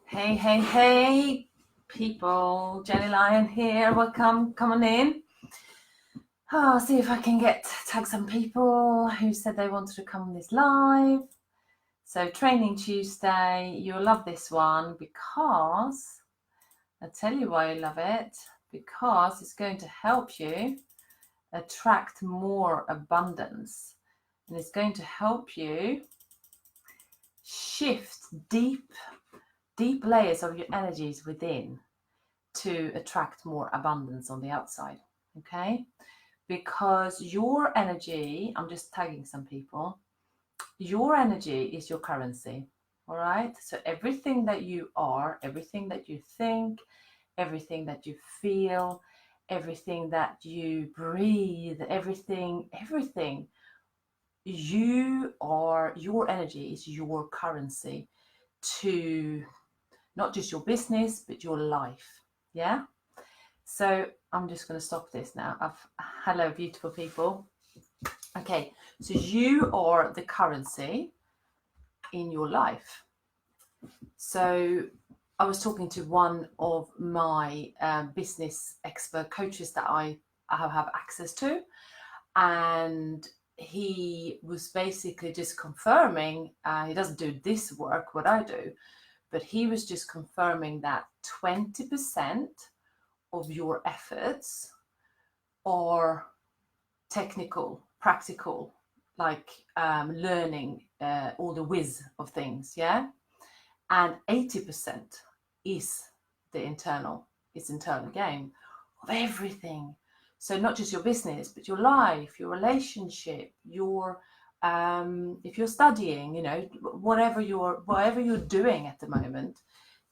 Hey, hey, hey, people. Jenny Lion here. Welcome. Come on in. I'll see if I can tag some people who said they wanted to come on this live. So Training Tuesday, you'll love this one because I'll tell you why you love it, because it's going to help you attract more abundance, and it's going to help you shift deep layers of your energies within to attract more abundance on the outside. Okay, because your energy, I'm just tagging some people, your energy is your currency. All right, so everything that you are, everything that you think, everything that you feel, everything that you breathe, everything, you are, your energy is your currency to not just your business but your life. Yeah, so I'm just going to stop this now. Hello, beautiful people. Okay, so you are the currency in your life. So I was talking to one of my business expert coaches that I have access to, and he was basically just confirming, he doesn't do this work, what I do, but he was just confirming that 20% of your efforts are technical, practical, like learning all the whiz of things, yeah? And 80% is the internal game of everything. So not just your business, but your life, your relationship, your if you're studying, you know, whatever you're doing at the moment,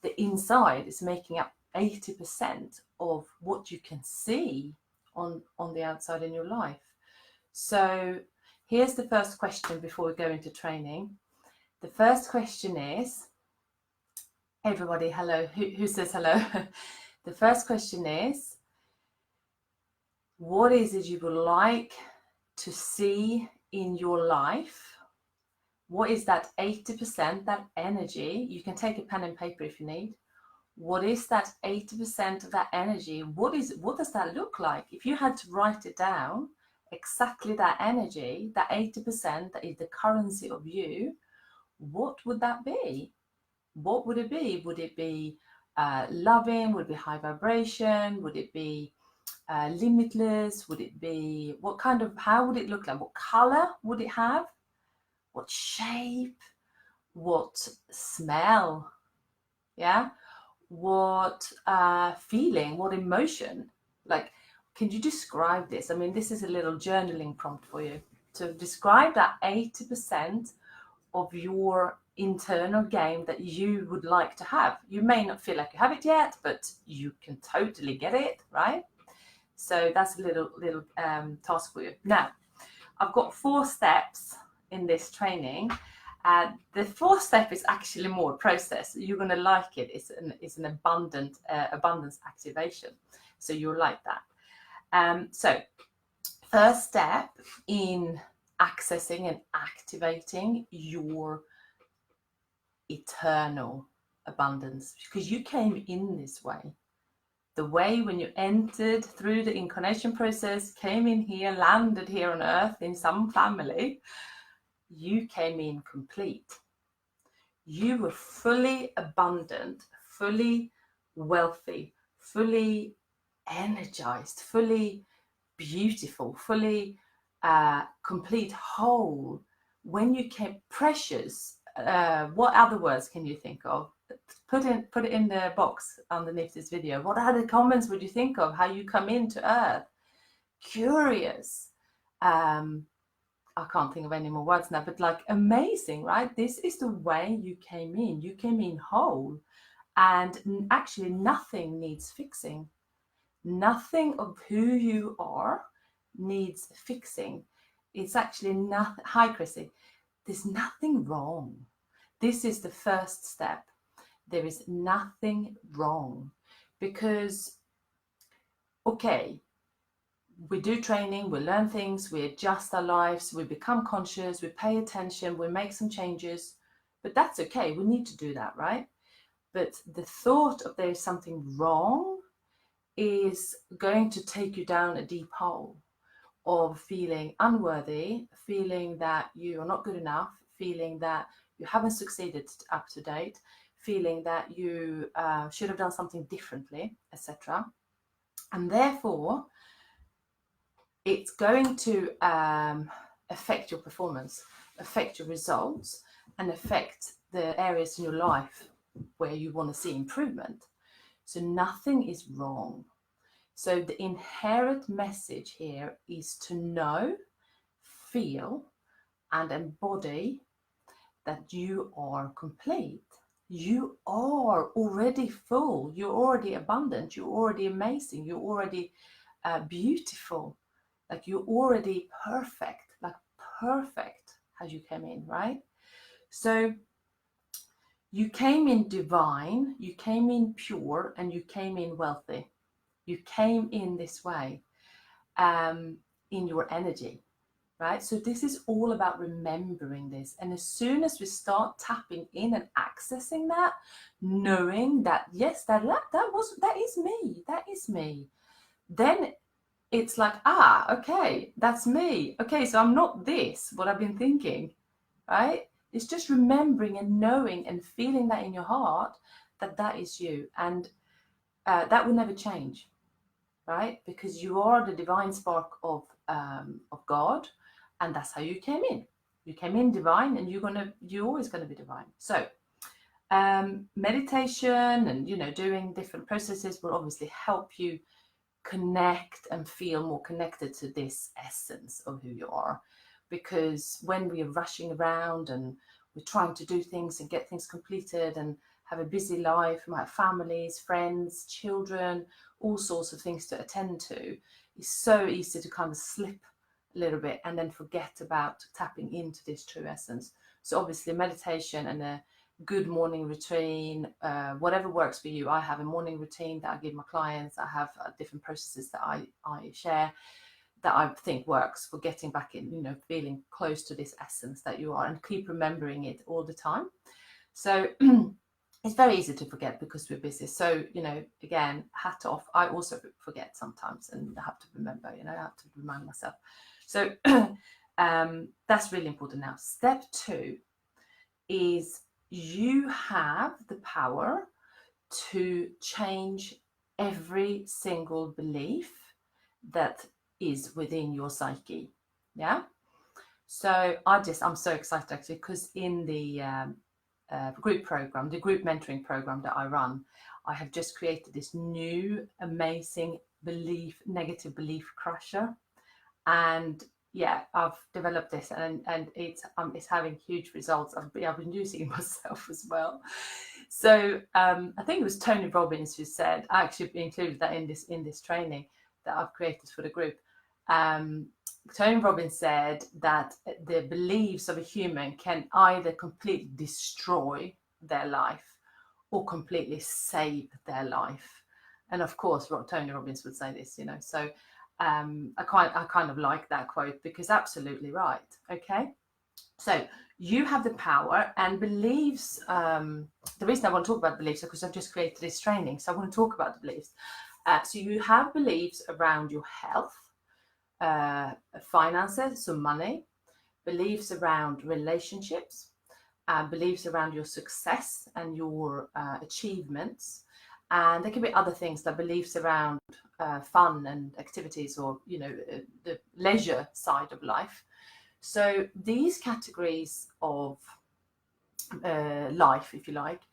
the inside is making up 80% of what you can see on the outside in your life. So here's the first question before we go into training. The first question is, everybody, hello, who says hello? The first question is, what is it you would like to see in your life? What is that 80%, that energy? You can take a pen and paper if you need. What is that 80% of that energy? What does that look like? If you had to write it down, exactly that energy, that 80% that is the currency of you, what would that be? What would it be? Would it be loving? Would it be high vibration? Would it be limitless? Would it be, how would it look like? What color would it have? What shape? What smell? Yeah. What feeling? What emotion? Like, can you describe this? I mean, this is a little journaling prompt for you to describe that 80% of your internal game that you would like to have. You may not feel like you have it yet, but you can totally get it, right? So that's a little task for you. Now, I've got 4 steps in this training. The 4th step is actually more process. You're going to like it. It's an abundance activation. So you'll like that. So first step in accessing and activating your eternal abundance, because you came in this way. The way when you entered through the incarnation process, came in here, landed here on earth in some family, you came in complete. You were fully abundant, fully wealthy, fully energized, fully beautiful, fully complete, whole. When you came, precious. What other words can you think of? Put it in the box underneath this video. What other comments would you think of? How you come into earth? Curious. I can't think of any more words now, but like amazing, right? This is the way you came in. You came in whole, and actually nothing needs fixing. Nothing of who you are needs fixing. It's actually nothing. Hi, Chrissy. There's nothing wrong. This is the first step. There is nothing wrong, because, okay, we do training, we learn things, we adjust our lives, we become conscious, we pay attention, we make some changes, but that's okay. We need to do that, right? But the thought of there's something wrong is going to take you down a deep hole of feeling unworthy, feeling that you are not good enough, feeling that you haven't succeeded up to date, feeling that you should have done something differently, etc. And therefore, it's going to affect your performance, affect your results, and affect the areas in your life where you want to see improvement. So nothing is wrong. So the inherent message here is to know, feel, and embody that you are complete. You are already full. You're already abundant. You're already amazing. You're already beautiful. Like you're already perfect. Like perfect as you came in, right? So you came in divine, you came in pure, and you came in wealthy. You came in this way, in your energy, right? So this is all about remembering this. And as soon as we start tapping in and accessing that, knowing that, yes, that is me, then it's like, okay, that's me. Okay, so I'm not this, what I've been thinking, right? It's just remembering and knowing and feeling that in your heart that is you. And that will never change. Right? Because you are the divine spark of God, and that's how you came in. You came in divine, and you're always gonna be divine. So meditation and doing different processes will obviously help you connect and feel more connected to this essence of who you are. Because when we are rushing around and we're trying to do things and get things completed and have a busy life, we might have families, friends, children, all sorts of things to attend to, it's so easy to kind of slip a little bit and then forget about tapping into this true essence. So obviously meditation and a good morning routine, whatever works for you. I have a morning routine that I give my clients. I have different processes that I share that I think works for getting back in, feeling close to this essence that you are, and keep remembering it all the time. So it's very easy to forget because we're busy. So, again, hat off. I also forget sometimes and I have to remember, I have to remind myself. So that's really important. Now, step 2 is you have the power to change every single belief that is within your psyche. Yeah. So I'm so excited actually, because in the group program, the group mentoring program that I run, I have just created this new amazing negative belief crusher. And yeah, I've developed this and it's having huge results. I've been using it myself as well. So I think it was Tony Robbins who said, I actually included that in this training that I've created for the group. Tony Robbins said that the beliefs of a human can either completely destroy their life or completely save their life. And of course, Tony Robbins would say this, so I kind of like that quote, because absolutely right. Okay, so you have the power, and beliefs, the reason I want to talk about beliefs is because I've just created this training, so I want to talk about the beliefs. So you have beliefs around your health, finances, so money, beliefs around relationships, beliefs around your success and your achievements. And there can be other things, like beliefs around fun and activities, or the leisure side of life. So these categories of life, if you like,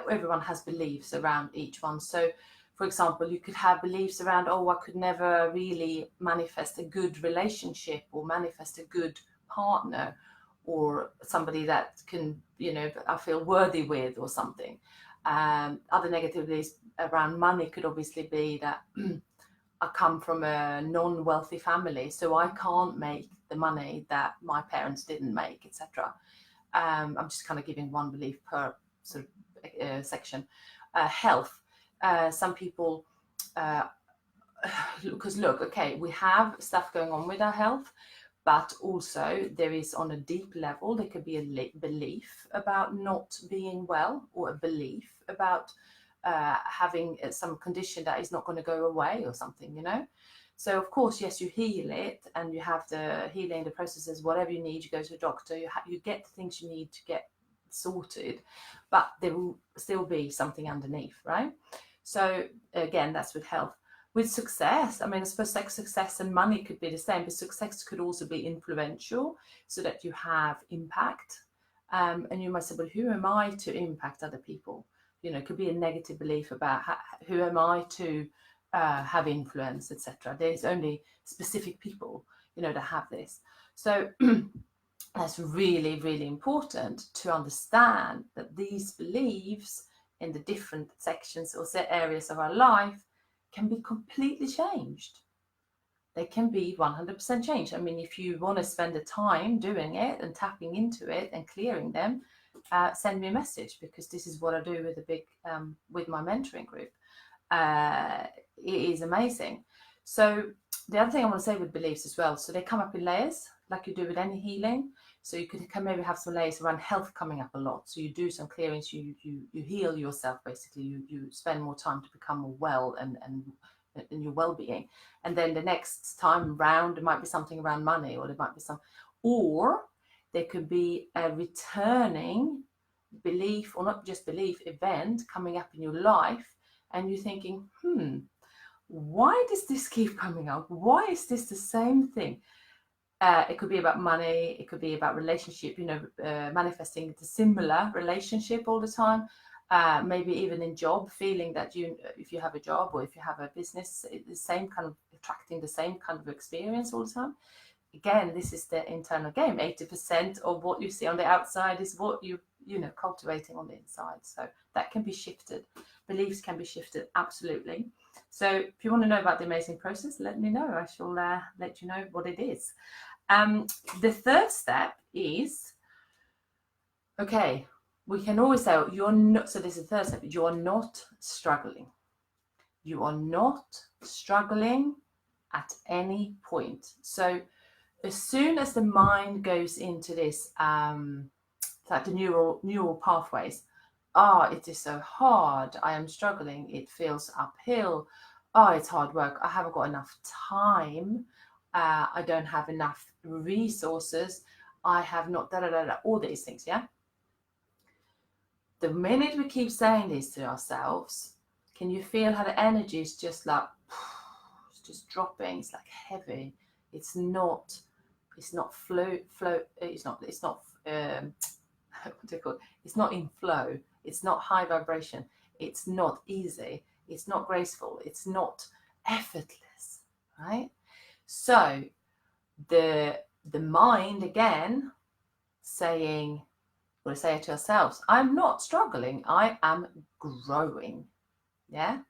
everyone has beliefs around each one. So for example, you could have beliefs around, I could never really manifest a good relationship or manifest a good partner or somebody that can, I feel worthy with, or something. Other negative beliefs around money could obviously be that I come from a non-wealthy family, so I can't make the money that my parents didn't make, etc. I'm just kind of giving one belief per sort of section. Health. Some people, because look, okay, we have stuff going on with our health, But also there is, on a deep level, there could be a belief about not being well, or a belief about having some condition that is not going to go away or something, you know. So of course, yes, you heal it, and you have the healing, the processes, whatever you need. You go to a doctor, you get the things you need to get sorted, but there will still be something underneath, right? So again, that's with health. With success, I mean, I suppose success and money could be the same, but success could also be influential, so that you have impact. And you might say, well, who am I to impact other people? You know, it could be a negative belief about who am I to have influence, etc. There's only specific people, you know, that have this. So that's really, really important to understand that these beliefs in the different sections or set areas of our life can be completely changed. They can be 100% changed. I mean, if you want to spend the time doing it and tapping into it and clearing them, send me a message, because this is what I do with with my mentoring group. It is amazing. So the other thing I want to say with beliefs as well, so they come up in layers, like you do with any healing. So you can maybe have some layers around health coming up a lot. So you do some clearings, you heal yourself, basically. You spend more time to become more well and your well-being. And then the next time round, there might be something around money, or there might be or there could be a returning belief, or not just belief, event coming up in your life, and you're thinking, why does this keep coming up? Why is this the same thing? It could be about money, it could be about relationship, you know, manifesting the similar relationship all the time. Maybe even in job, feeling that if you have a job or if you have a business, the same kind of attracting the same kind of experience all the time. Again, this is the internal game. 80% of what you see on the outside is what you know, cultivating on the inside. So that can be shifted. Beliefs can be shifted, absolutely. So if you want to know about the amazing process, let me know. I shall let you know what it is. The third step is, okay, we can always say, you're not, so this is the third step, you're not struggling. You are not struggling at any point. So as soon as the mind goes into this, like the neural pathways, it is so hard, I am struggling, it feels uphill, it's hard work, I haven't got enough time, I don't have enough resources, I have not all these things, yeah? The minute we keep saying this to ourselves, can you feel how the energy is just like, it's just dropping, it's like heavy, it's not flow, it's not what do you call it? It's not in flow, it's not high vibration, it's not easy, it's not graceful, it's not effortless, right? So the mind, again, saying, we'll say it to ourselves, I'm not struggling, I am growing. Yeah,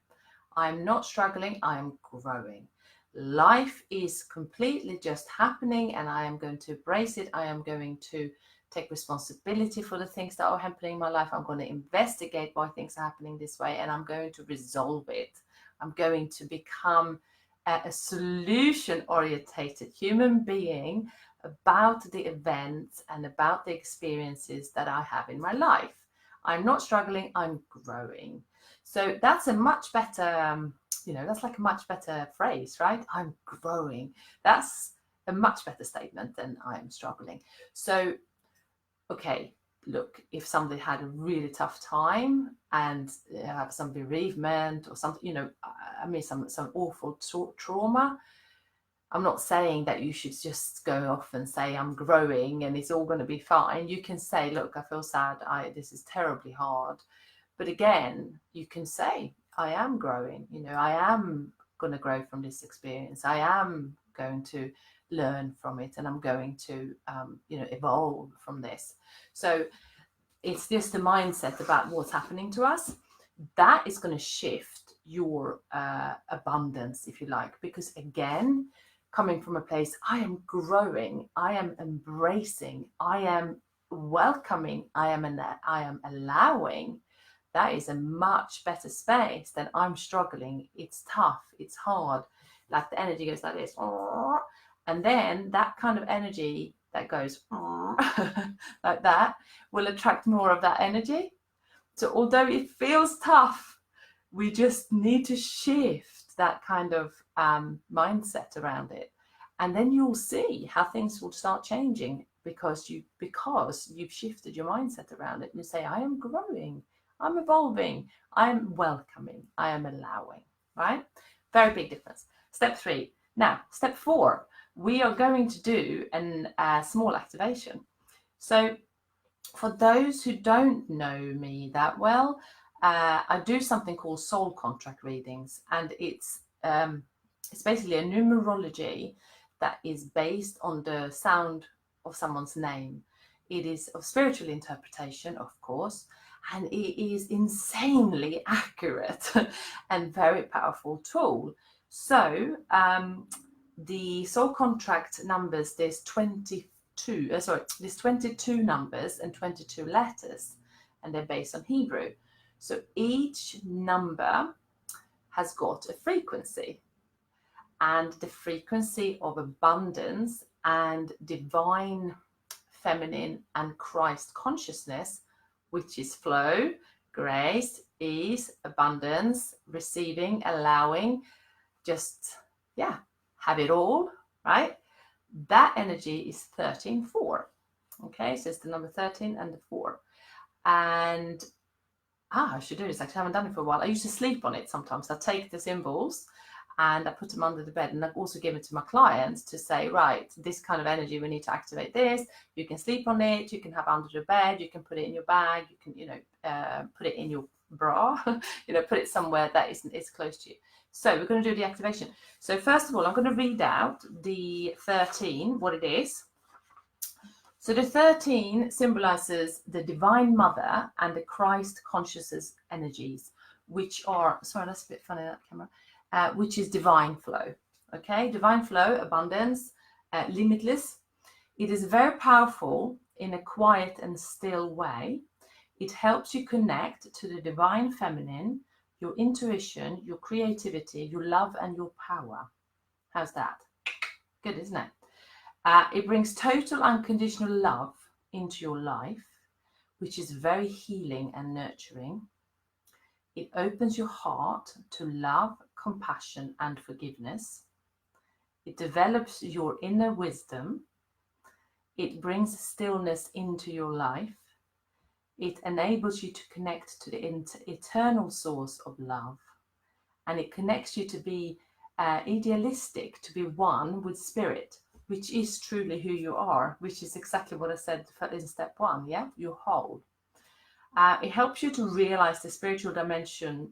I'm not struggling, I am growing. Life is completely just happening, and I am going to embrace it. I am going to take responsibility for the things that are happening in my life. I'm going to investigate why things are happening this way, and I'm going to resolve it. I'm going to become a solution-orientated human being about the events and about the experiences that I have in my life. I'm not struggling, I'm growing. So that's a much better, that's like a much better phrase, right? I'm growing. That's a much better statement than I'm struggling. So, okay, look, if somebody had a really tough time and have some bereavement or something, I mean, some awful trauma, I'm not saying that you should just go off and say, I'm growing and it's all going to be fine. You can say, look, I feel sad. This is terribly hard. But again, you can say, I am growing. I am going to grow from this experience. I am going to learn from it, and I'm going to, evolve from this. So it's just the mindset about what's happening to us that is going to shift your abundance, if you like, because again, coming from a place, I am growing, I am embracing, I am welcoming, I am allowing. That is a much better space than I'm struggling. It's tough, it's hard. Like the energy goes like this, And then that kind of energy that goes like that will attract more of that energy. So although it feels tough, we just need to shift that kind of mindset around it. And then you'll see how things will start changing because you've shifted your mindset around it. And you say, I am growing, I'm evolving, I am welcoming, I am allowing, right? Very big difference. Step 3. Now, step 4, we are going to do a small activation. So for those who don't know me that well, I do something called soul contract readings, and it's basically a numerology that is based on the sound of someone's name. It is of spiritual interpretation, of course, and it is insanely accurate and very powerful tool. So the soul contract numbers, there's 22 numbers and 22 letters, and they're based on Hebrew. So each number has got a frequency, and the frequency of abundance and divine feminine and Christ consciousness, which is flow, grace, ease, abundance, receiving, allowing, just, have it all, right? That energy is 13-4. Okay, so it's the number 13 and the 4. And I should do this. Actually, I haven't done it for a while. I used to sleep on it sometimes. I take the symbols and I put them under the bed, and I also give it to my clients to say, right, this kind of energy, we need to activate this. You can sleep on it, you can have under the bed, you can put it in your bag, you can, put it in your bra, put it somewhere that is close to you. So we're going to do the activation. So first of all, I'm going to read out the 13, what it is. So the 13 symbolizes the Divine Mother and the Christ consciousness energies, which are, sorry, that's a bit funny, that camera, which is divine flow. Okay, divine flow, abundance, limitless. It is very powerful in a quiet and still way. It helps you connect to the divine feminine, your intuition, your creativity, your love, and your power. How's that? Good, isn't it? It brings total unconditional love into your life, which is very healing and nurturing. It opens your heart to love, compassion, and forgiveness. It develops your inner wisdom. It brings stillness into your life. It enables you to connect to the eternal source of love. And it connects you to be idealistic, to be one with spirit, which is truly who you are, which is exactly what I said in step 1, yeah? You're whole. It helps you to realize the spiritual dimension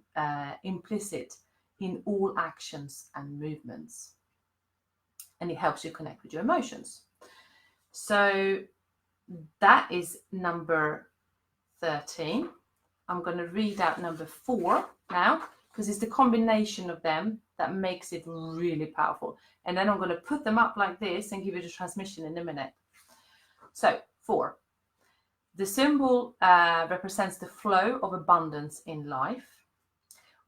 implicit in all actions and movements. And it helps you connect with your emotions. So that is number 13. I'm going to read out number 4 now, because it's the combination of them that makes it really powerful. And then I'm going to put them up like this and give you the transmission in a minute. So 4. The symbol represents the flow of abundance in life,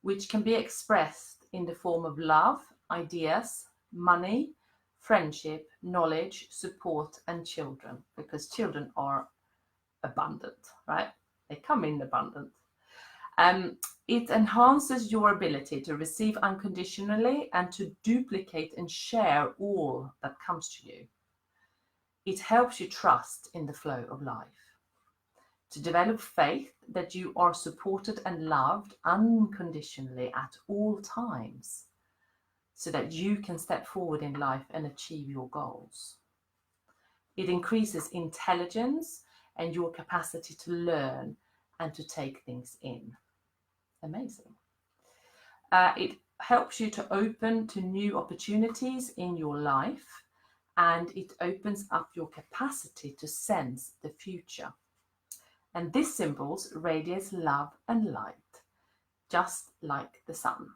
which can be expressed in the form of love, ideas, money, friendship, knowledge, support, and children, because children are abundant, right? They come in abundance. It enhances your ability to receive unconditionally and to duplicate and share all that comes to you. It helps you trust in the flow of life, to develop faith that you are supported and loved unconditionally at all times, so that you can step forward in life and achieve your goals. It increases intelligence and your capacity to learn and to take things in. Amazing. It helps you to open to new opportunities in your life, and it opens up your capacity to sense the future. And this symbol radiates love and light, just like the sun.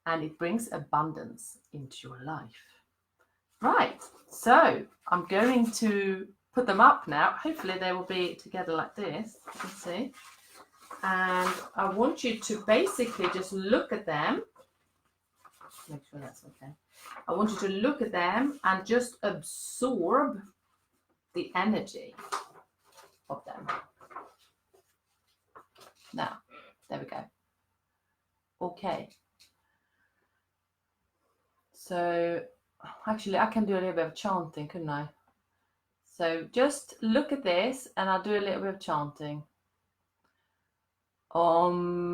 And it brings abundance into your life. Right, so I'm going to put them up now. Hopefully they will be together like this. Let's see. And I want you to basically just look at them Make sure that's okay. I want you to look at them and just absorb the energy of them. Now, there we go. Okay. So, actually, I can do a little bit of chanting, couldn't I? So just look at this and I'll do a little bit of chanting. Om.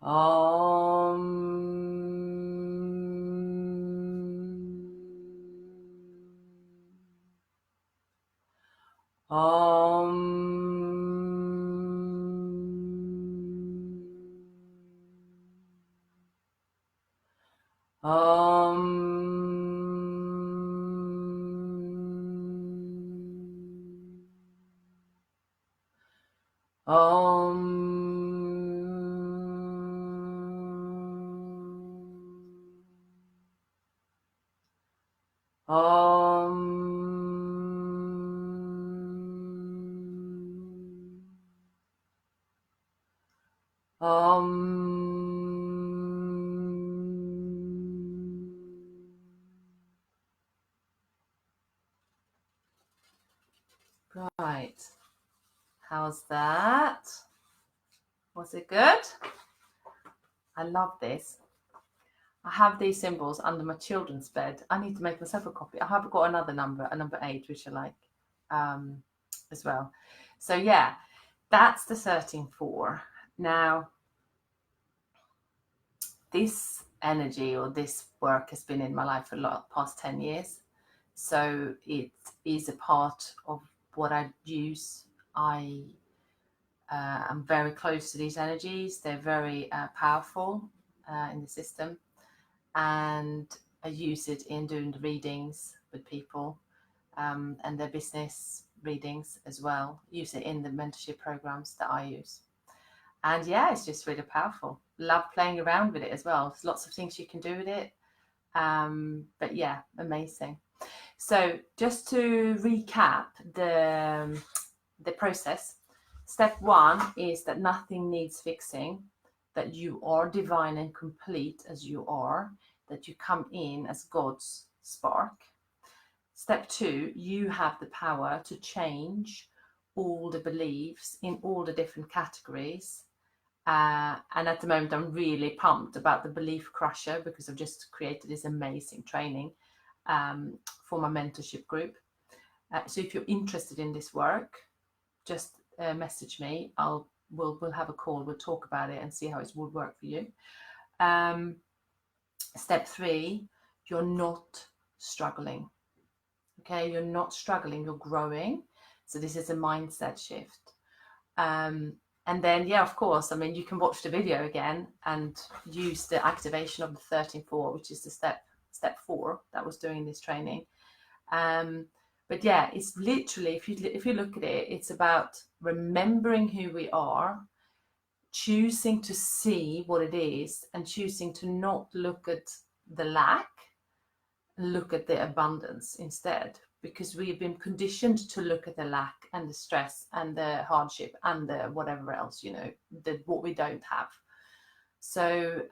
Om. Om. Om. Om. Om. Right. How's that? Was it good? I love this. I have these symbols under my children's bed. I need to make myself a copy. I have got another number, a number 8, which I like as well. So yeah, that's the 13-4. Now, this energy or this work has been in my life for the past 10 years. So it is a part of what I use. I'm very close to these energies. They're very powerful in the system. And I use it in doing the readings with people and their business readings as well. Use it in the mentorship programs that I use. And yeah, it's just really powerful. Love playing around with it as well. There's lots of things you can do with it. But yeah, amazing. So just to recap the process, step 1 is that nothing needs fixing, that you are divine and complete as you are, that you come in as God's spark. Step 2, you have the power to change all the beliefs in all the different categories. And at the moment, I'm really pumped about the Belief Crusher because I've just created this amazing training for my mentorship group. So if you're interested in this work, just message me. We'll have a call. We'll talk about it and see how it would work for you. Step 3, you're not struggling. Okay, you're not struggling. You're growing. So this is a mindset shift. And then, yeah, of course, I mean, you can watch the video again and use the activation of the 13-4, which is the step 4 that was doing this training. But yeah, it's literally, if you look at it, it's about remembering who we are, choosing to see what it is, and choosing to not look at the lack, look at the abundance instead, because we've been conditioned to look at the lack and the stress and the hardship and the whatever else, what we don't have. So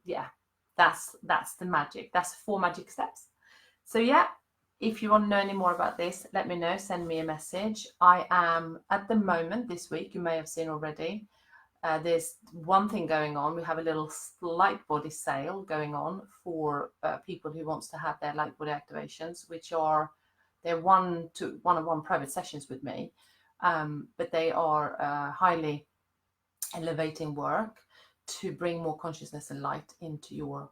yeah, that's the magic. That's 4 magic steps. So yeah, if you want to know any more about this, let me know. Send me a message. I am at the moment this week, you may have seen already, there's one thing going on. We have a little light body sale going on for people who wants to have their light body activations, which are they're one-on-one private sessions with me, but they are highly elevating work to bring more consciousness and light into your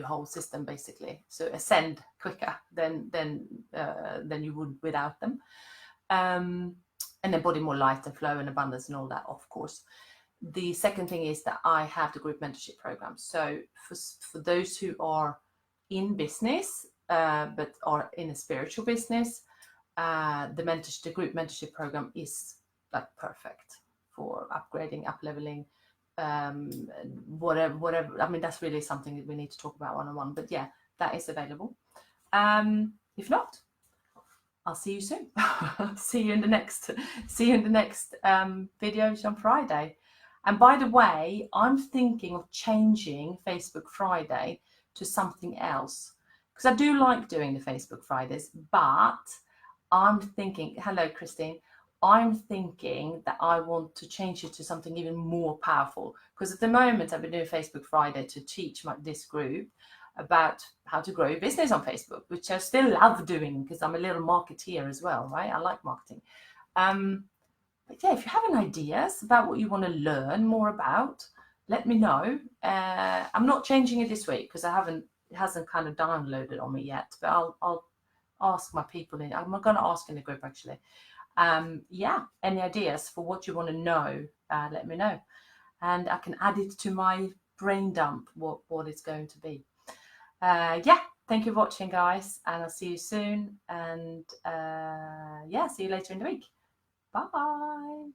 whole system, basically. So ascend quicker than you would without them, and embody more light and flow and abundance and all that, of course. The second thing is that I have the group mentorship program. So for those who are in business but are in a spiritual business, the group mentorship program is like perfect for upgrading, up leveling, whatever. I mean, that's really something that we need to talk about one-on-one. But yeah, that is available. If not, I'll see you soon. see you in the next videos on Friday. And by the way, I'm thinking of changing Facebook Friday to something else, because I do like doing the Facebook Fridays, but I'm thinking, hello Christine, I'm thinking that I want to change it to something even more powerful, because at the moment I've been doing Facebook Friday to teach this group about how to grow your business on Facebook, which I still love doing because I'm a little marketeer as well, right? I like marketing. But yeah, if you have any ideas about what you want to learn more about, let me know. I'm not changing it this week because it hasn't kind of downloaded on me yet, but I'll ask my people I'm going to ask in the group actually. Yeah, any ideas for what you want to know, let me know. And I can add it to my brain dump, what it's going to be. Yeah, thank you for watching, guys, and I'll see you soon. And yeah, see you later in the week. Bye.